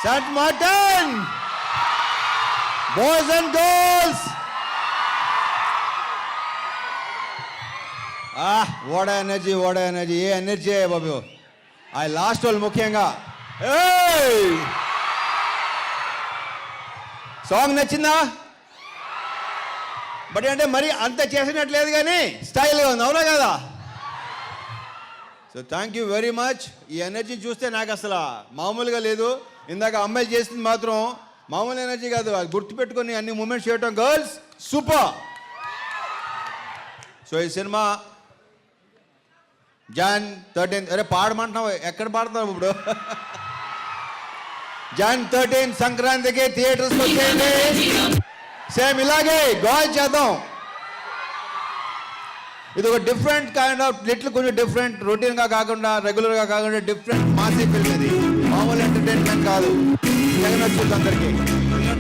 St. Martin, boys and girls. What an energy, what an energy. Ye energy hai babu. I last all mukhyenga. Hey! Song nachinda? But ante mari anta chesinatledu gaani style ga undi avuna kada. So thank you very much. ఈ energy చూస్తే నాకు అసలు మామూలుగా లేదు. ఇందాక అమ్మాయి చేసింది మాత్రం మామూలు ఎనర్జీ కాదు. అది గుర్తుపెట్టుకొని అన్ని మూమెంట్స్ చేయటం గర్ల్స్ సూపర్. సో ఈ సినిమా Jan 13, అరే పాడమంటున్నావు, ఎక్కడ పాడుతున్నావు ఇప్పుడు? Jan 13 సంక్రాంతికి థియేటర్స్ వచ్చేయండి. సేమ్ ఇలాగే గోల్ చేద్దాం. ఇది ఒక డిఫరెంట్ కైండ్ ఆఫ్ లిటిల్ కొంచెం డిఫరెంట్, రొటీన్గా కాకుండా రెగ్యులర్గా కాకుండా డిఫరెంట్ మాసీ ఫిల్మ్. ఇది మామూలు ఎంటర్టైన్మెంట్ కాదు. జగన్ నచ్చింది అందరికీ,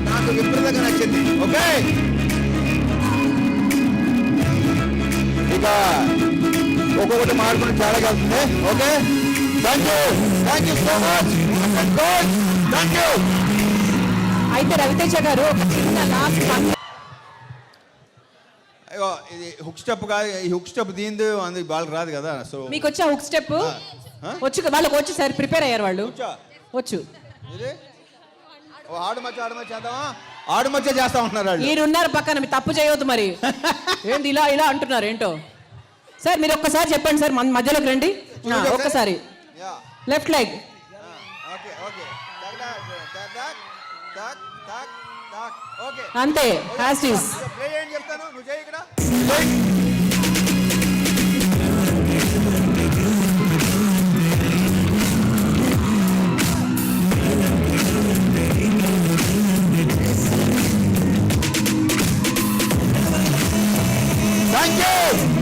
నాకు విపరీతంగా నచ్చింది. ఓకే, ఇక ఒక్కొక్కటి మార్పుని చాలా కలుగుతుంది. Okay, thank you so much. Thank you. అయితే రవితేజ గారు ఇది హుక్ స్టెప్ కాదు, ఈ హుక్ స్టెప్ దీంది అందుకు వాళ్ళకి రాదు కదా. సో మీకు వచ్చా హుక్ స్టెప్? వచ్చు, వాళ్ళకి వచ్చి సార్ ప్రిపేర్ అయ్యారు వాళ్ళు. వచ్చు. ఇది ఆడుమచ్చ చేద్దామా? ఆడుమచ్చ చేస్తా ఉంటున్నారు వాళ్ళు. మీరు ఉన్నారు పక్కన, మీరు తప్పు చేయవద్దు మరి. ఏంటి ఇలా ఇలా అంటున్నారు ఏంటో? సార్ మీరు ఒక్కసారి చెప్పండి సార్, మధ్యలోకి రండి ఒక్కసారి. Left leg. అంతే, యాజ్ ఇట్ ఈస్. చెప్తాను, నువ్వు చేయి ఇక్కడ. Thank you.